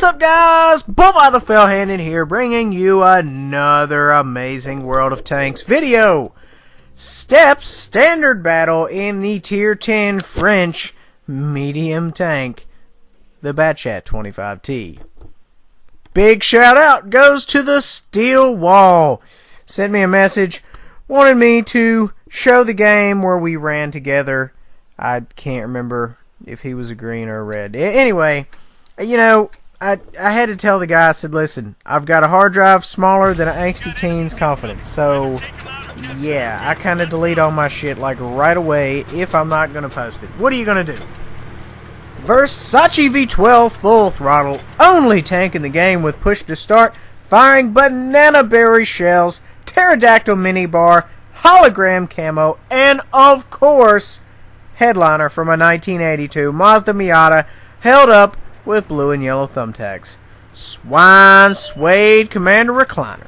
What's up, guys? Bullby the Fellhand in here, bringing you another amazing World of Tanks video. Steps standard battle in the Tier 10 French medium tank, the Batchat 25T. Big shout out goes to the Steel Wall. Sent me a message, wanted me to show the game where we ran together. I can't remember if he was a green or a red. Anyway, you know, I had to tell the guy, I said, listen, I've got a hard drive smaller than an angsty teen's confidence. So, yeah, I kind of delete all my shit like right away if I'm not going to post it. What are you going to do? Versace V12 full throttle, only tank in the game with push to start, firing banana berry shells, pterodactyl minibar, hologram camo, and of course, headliner from a 1982 Mazda Miata held up with blue and yellow thumbtacks. Swine suede commander recliner.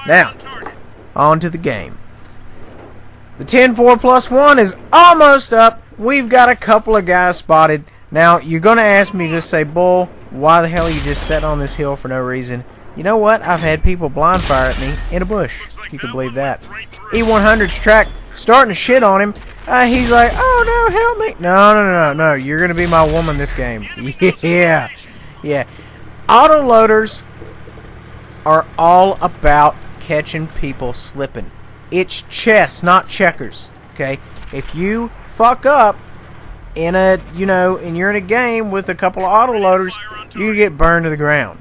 Now, on to the game. The 10-4+1 is almost up. We've got a couple of guys spotted. Now, you're going to ask me to say, Bull, why the hell are you just sitting on this hill for no reason? You know what? I've had people blind fire at me in a bush, if you can believe that. E100's track starting to shit on him. He's like, oh no, help me. No. You're going to be my woman this game. Yeah. Autoloaders are all about catching people slipping. It's chess, not checkers. Okay? If you fuck up in a, and you're in a game with a couple of autoloaders, you get burned to the ground.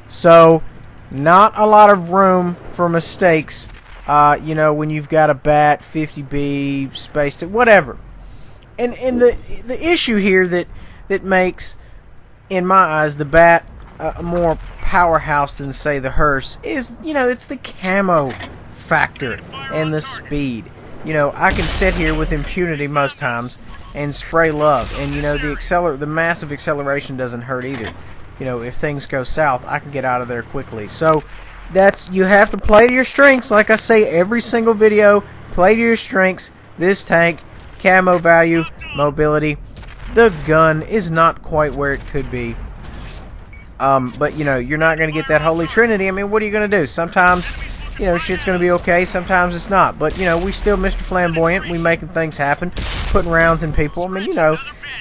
So, not a lot of room for mistakes. When you've got a bat, 50B, spaced it, whatever. And the issue here that makes, in my eyes, the bat a more powerhouse than, say, the hearse is, it's the camo factor and the speed. I can sit here with impunity most times and spray love. And, the massive acceleration doesn't hurt either. If things go south, I can get out of there quickly. So, you have to play to your strengths. Like I say every single video, play to your strengths. This tank, camo value, mobility. The gun is not quite where it could be. But, you're not going to get that holy trinity. I mean, what are you going to do? Sometimes, shit's going to be okay. Sometimes it's not. But, we still Mr. Flamboyant. We making things happen. Putting rounds in people. I mean,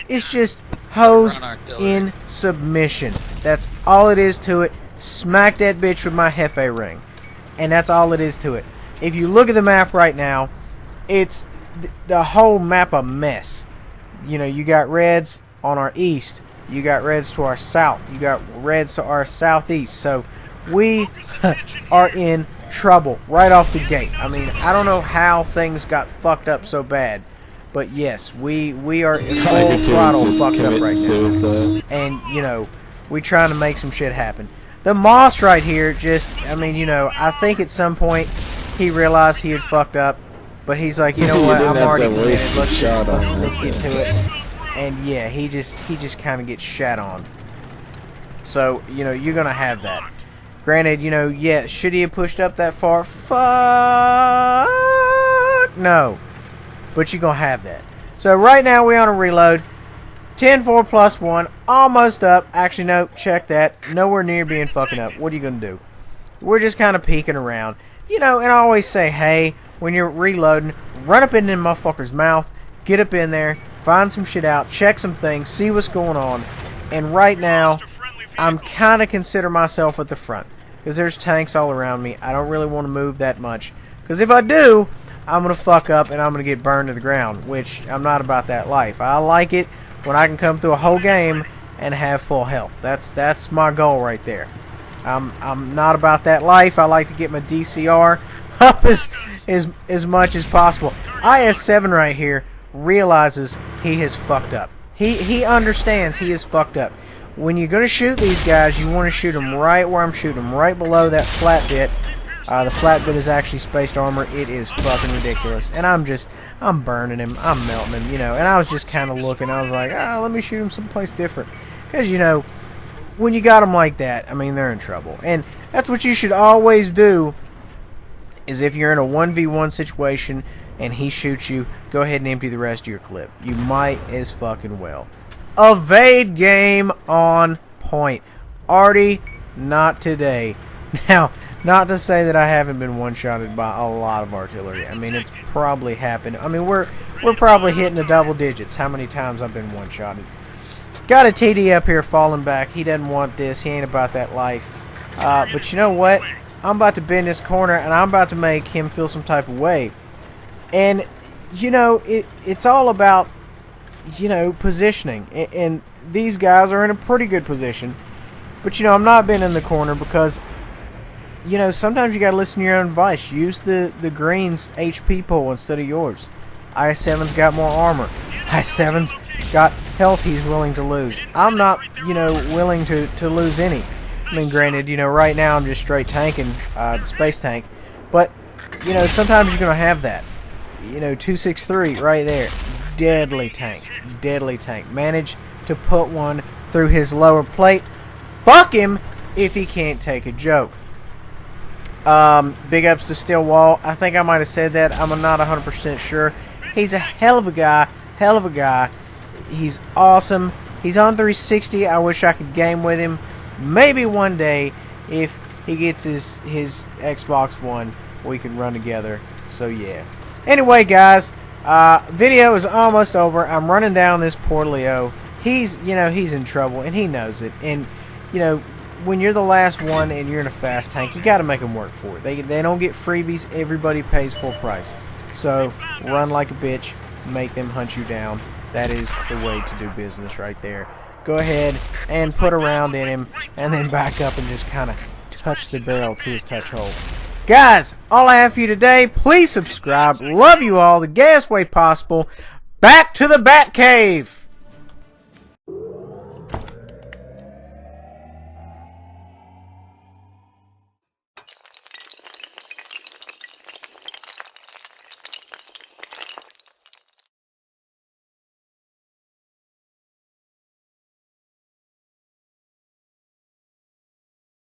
it's just hose in submission. That's all it is to it. Smack that bitch with my Hefe ring. And that's all it is to it. If you look at the map right now, it's the whole map a mess. You got reds on our east. You got reds to our south. You got reds to our southeast. So we are in trouble right off the gate. I mean, I don't know how things got fucked up so bad. But yes, we are full throttle fucked up right now. And, we trying to make some shit happen. The Moss right here I think at some point he realized he had fucked up, but he's like, you know what, I'm already committed. Let's get to it. And yeah, he just kind of gets shat on. So, you're gonna have that. Granted, yeah, should he have pushed up that far? Fuck no. But you're gonna have that. So right now we on a reload. 10-4+1, almost up. Actually, no, check that. Nowhere near being fucking up. What are you going to do? We're just kind of peeking around. And I always say, hey, when you're reloading, run up in them motherfucker's mouth, get up in there, find some shit out, check some things, see what's going on. And right now, I'm kind of consider myself at the front. Because there's tanks all around me. I don't really want to move that much. Because if I do, I'm going to fuck up and I'm going to get burned to the ground. Which, I'm not about that life. I like it when I can come through a whole game and have full health. That's my goal right there. I'm not about that life. I like to get my DCR up as much as possible. IS7 right here realizes he has fucked up. He understands he is fucked up. When you're going to shoot these guys, you want to shoot them right where I'm shooting them, right below that flat bit. The flat bit is actually spaced armor. It is fucking ridiculous. And I'm burning him. I'm melting him, And I was just kind of looking. I was like, let me shoot him someplace different. Because, when you got them like that, I mean, they're in trouble. And that's what you should always do, is if you're in a 1v1 situation and he shoots you, go ahead and empty the rest of your clip. You might as fucking well. Evade game on point. Artie, not today. Now, not to say that I haven't been one-shotted by a lot of artillery. I mean, it's probably happened. I mean, we're probably hitting the double digits how many times I've been one-shotted. Got a TD up here falling back. He doesn't want this. He ain't about that life. But you know what? I'm about to bend this corner, and I'm about to make him feel some type of way. And, you know, it's all about, you know, positioning. And these guys are in a pretty good position. But, you know, I'm not bending the corner because, you know, sometimes you got to listen to your own advice. Use the green's HP pool instead of yours. I7's got more armor. I7's got health he's willing to lose. I'm not, you know, willing to lose any. I mean, granted, you know, right now I'm just straight tanking the space tank. But, you know, sometimes you're going to have that. You know, 263 right there. Deadly tank. Deadly tank. Managed to put one through his lower plate. Fuck him if he can't take a joke. Big ups to Stillwall. I think I might have said that. I'm not 100% sure. He's a hell of a guy. Hell of a guy. He's awesome. He's on 360. I wish I could game with him. Maybe one day, if he gets his Xbox One, we can run together. So, yeah. Anyway, guys, video is almost over. I'm running down this poor Leo. He's in trouble, and he knows it. And, you know, when you're the last one and you're in a fast tank, you got to make them work for it. They don't get freebies. Everybody pays full price. So, run like a bitch. Make them hunt you down. That is the way to do business right there. Go ahead and put a round in him, and then back up and just kind of touch the barrel to his touch hole. Guys, all I have for you today, please subscribe. Love you all the gayest way possible. Back to the Bat Cave!